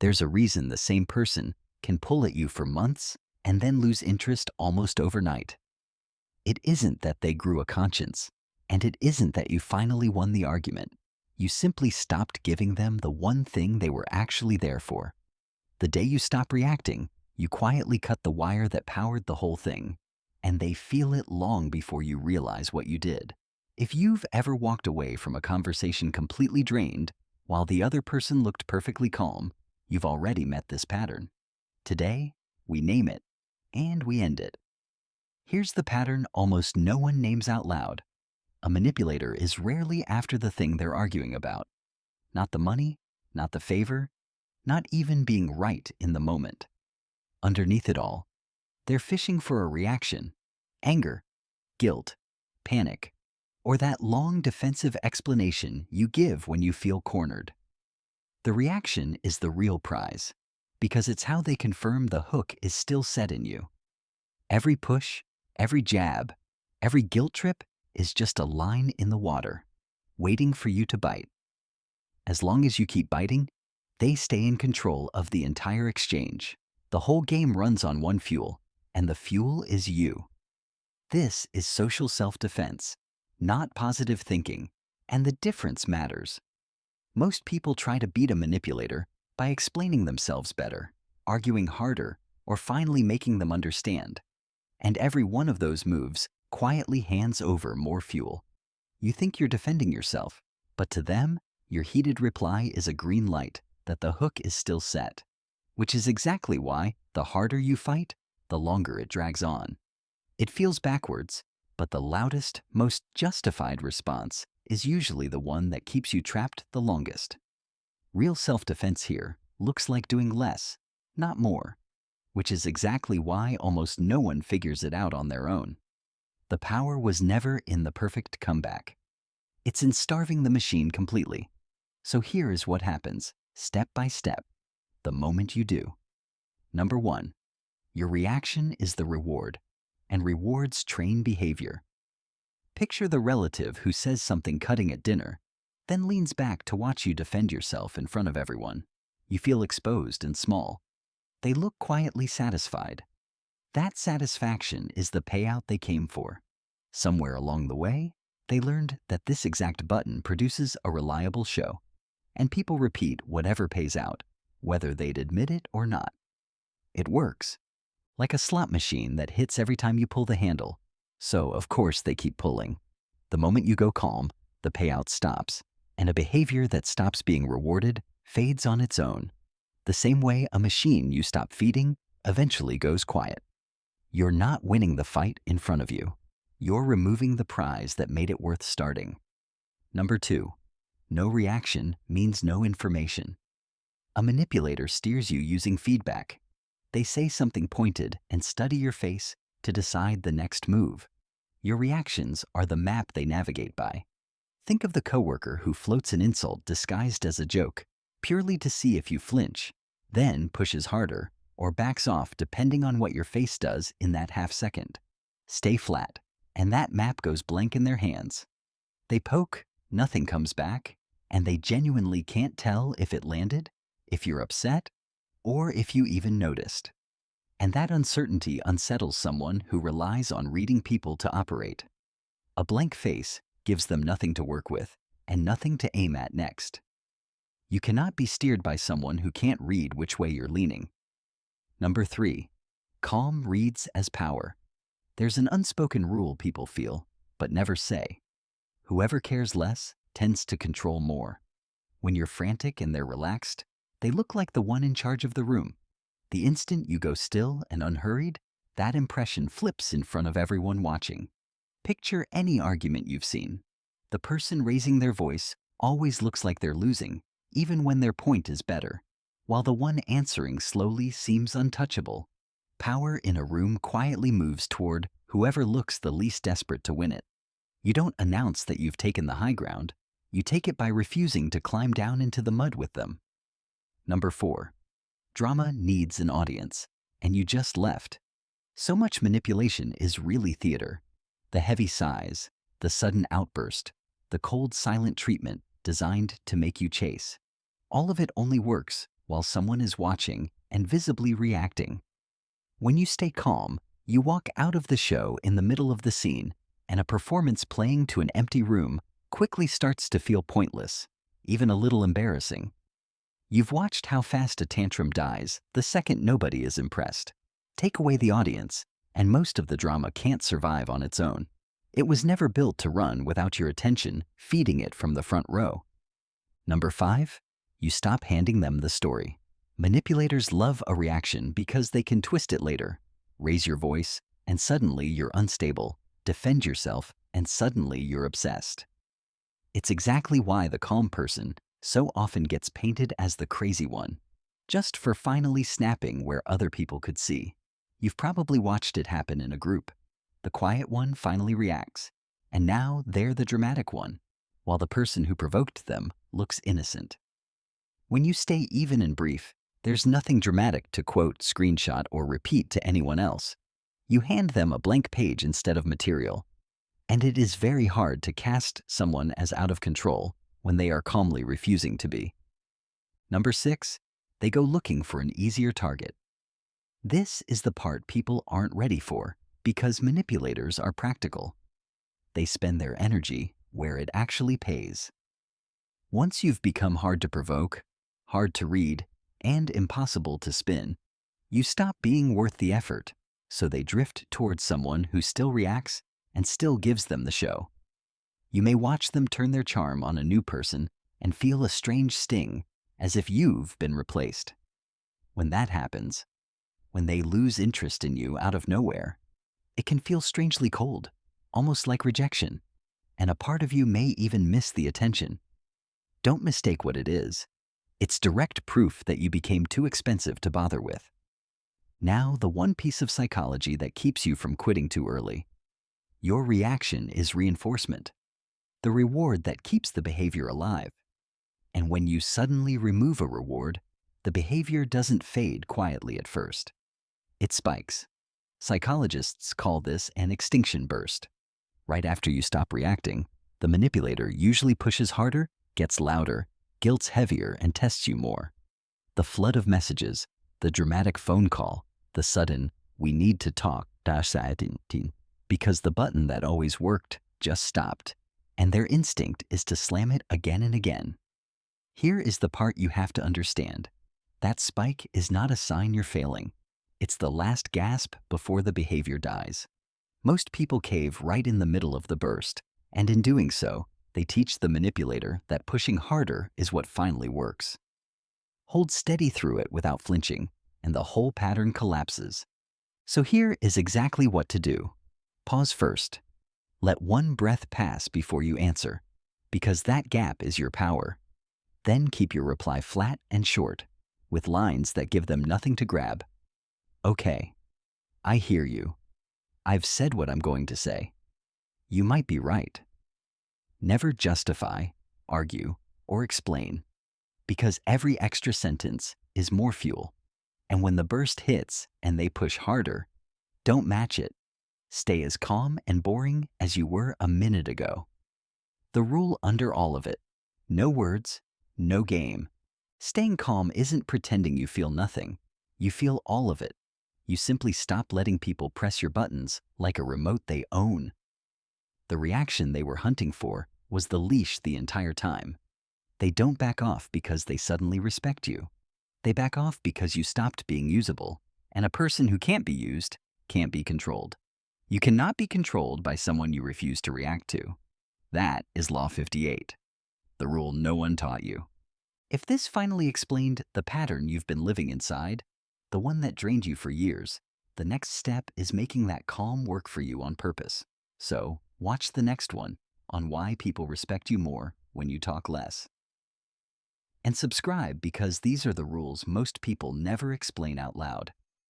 There's a reason the same person can pull at you for months and then lose interest almost overnight. It isn't that they grew a conscience, and it isn't that you finally won the argument. You simply stopped giving them the one thing they were actually there for. The day you stop reacting, you quietly cut the wire that powered the whole thing, and they feel it long before you realize what you did. If you've ever walked away from a conversation completely drained while the other person looked perfectly calm, you've already met this pattern. Today, we name it, and we end it. Here's the pattern almost no one names out loud. A manipulator is rarely after the thing they're arguing about. Not the money, not the favor, not even being right in the moment. Underneath it all, they're fishing for a reaction: anger, guilt, panic, or that long defensive explanation you give when you feel cornered. The reaction is the real prize, because it's how they confirm the hook is still set in you. Every push, every jab, every guilt trip is just a line in the water, waiting for you to bite. As long as you keep biting, they stay in control of the entire exchange. The whole game runs on one fuel, and the fuel is you. This is social self-defense, not positive thinking, and the difference matters. Most people try to beat a manipulator by explaining themselves better, arguing harder, or finally making them understand. And every one of those moves quietly hands over more fuel. You think you're defending yourself, but to them, your heated reply is a green light that the hook is still set, which is exactly why the harder you fight, the longer it drags on. It feels backwards, but the loudest, most justified response is usually the one that keeps you trapped the longest. Real self-defense here looks like doing less, not more, which is exactly why almost no one figures it out on their own. The power was never in the perfect comeback. It's in starving the machine completely. So here is what happens, step by step, the moment you do. Number 1, your reaction is the reward, and rewards train behavior. Picture the relative who says something cutting at dinner, then leans back to watch you defend yourself in front of everyone. You feel exposed and small. They look quietly satisfied. That satisfaction is the payout they came for. Somewhere along the way, they learned that this exact button produces a reliable show, and people repeat whatever pays out, whether they'd admit it or not. It works, like a slot machine that hits every time you pull the handle. So, of course, they keep pulling. The moment you go calm, the payout stops, and a behavior that stops being rewarded fades on its own. The same way a machine you stop feeding eventually goes quiet. You're not winning the fight in front of you. You're removing the prize that made it worth starting. Number 2, no reaction means no information. A manipulator steers you using feedback. They say something pointed and study your face to decide the next move. Your reactions are the map they navigate by. Think of the coworker who floats an insult disguised as a joke, purely to see if you flinch, then pushes harder or backs off depending on what your face does in that half second. Stay flat, and that map goes blank in their hands. They poke, nothing comes back, and they genuinely can't tell if it landed, if you're upset, or if you even noticed. And that uncertainty unsettles someone who relies on reading people to operate. A blank face gives them nothing to work with and nothing to aim at next. You cannot be steered by someone who can't read which way you're leaning. Number 3, calm reads as power. There's an unspoken rule people feel, but never say. Whoever cares less tends to control more. When you're frantic and they're relaxed, they look like the one in charge of the room. The instant you go still and unhurried, that impression flips in front of everyone watching. Picture any argument you've seen. The person raising their voice always looks like they're losing, even when their point is better, while the one answering slowly seems untouchable. Power in a room quietly moves toward whoever looks the least desperate to win it. You don't announce that you've taken the high ground. You take it by refusing to climb down into the mud with them. Number 4, drama needs an audience, and you just left. So much manipulation is really theater. The heavy sighs, the sudden outburst, the cold silent treatment designed to make you chase. All of it only works while someone is watching and visibly reacting. When you stay calm, you walk out of the show in the middle of the scene, and a performance playing to an empty room quickly starts to feel pointless, even a little embarrassing. You've watched how fast a tantrum dies the second nobody is impressed. Take away the audience, and most of the drama can't survive on its own. It was never built to run without your attention feeding it from the front row. Number 5, you stop handing them the story. Manipulators love a reaction because they can twist it later. Raise your voice, and suddenly you're unstable. Defend yourself, and suddenly you're obsessed. It's exactly why the calm person so often gets painted as the crazy one, just for finally snapping where other people could see. You've probably watched it happen in a group. The quiet one finally reacts, and now they're the dramatic one, while the person who provoked them looks innocent. When you stay even and brief, there's nothing dramatic to quote, screenshot, or repeat to anyone else. You hand them a blank page instead of material, and it is very hard to cast someone as out of control when they are calmly refusing to be. Number 6, they go looking for an easier target. This is the part people aren't ready for because manipulators are practical. They spend their energy where it actually pays. Once you've become hard to provoke, hard to read, and impossible to spin, you stop being worth the effort, so they drift towards someone who still reacts and still gives them the show. You may watch them turn their charm on a new person and feel a strange sting, as if you've been replaced. When that happens, when they lose interest in you out of nowhere, it can feel strangely cold, almost like rejection, and a part of you may even miss the attention. Don't mistake what it is. It's direct proof that you became too expensive to bother with. Now, the one piece of psychology that keeps you from quitting too early. Your reaction is reinforcement, the reward that keeps the behavior alive. And when you suddenly remove a reward, the behavior doesn't fade quietly at first. It spikes. Psychologists call this an extinction burst. Right after you stop reacting, the manipulator usually pushes harder, gets louder, guilts heavier, and tests you more. The flood of messages, the dramatic phone call, the sudden, "we need to talk," because the button that always worked just stopped, and their instinct is to slam it again and again. Here is the part you have to understand. That spike is not a sign you're failing. It's the last gasp before the behavior dies. Most people cave right in the middle of the burst, and in doing so, they teach the manipulator that pushing harder is what finally works. Hold steady through it without flinching, and the whole pattern collapses. So here is exactly what to do. Pause first. Let one breath pass before you answer, because that gap is your power. Then keep your reply flat and short, with lines that give them nothing to grab. Okay, I hear you. I've said what I'm going to say. You might be right. Never justify, argue, or explain, because every extra sentence is more fuel. And when the burst hits and they push harder, don't match it. Stay as calm and boring as you were a minute ago. The rule under all of it: no words, no game. Staying calm isn't pretending you feel nothing. You feel all of it. You simply stop letting people press your buttons like a remote they own. The reaction they were hunting for was the leash the entire time. They don't back off because they suddenly respect you. They back off because you stopped being usable, and a person who can't be used can't be controlled. You cannot be controlled by someone you refuse to react to. That is Law 58, the rule no one taught you. If this finally explained the pattern you've been living inside, the one that drained you for years, the next step is making that calm work for you on purpose. So, watch the next one on why people respect you more when you talk less. And subscribe, because these are the rules most people never explain out loud.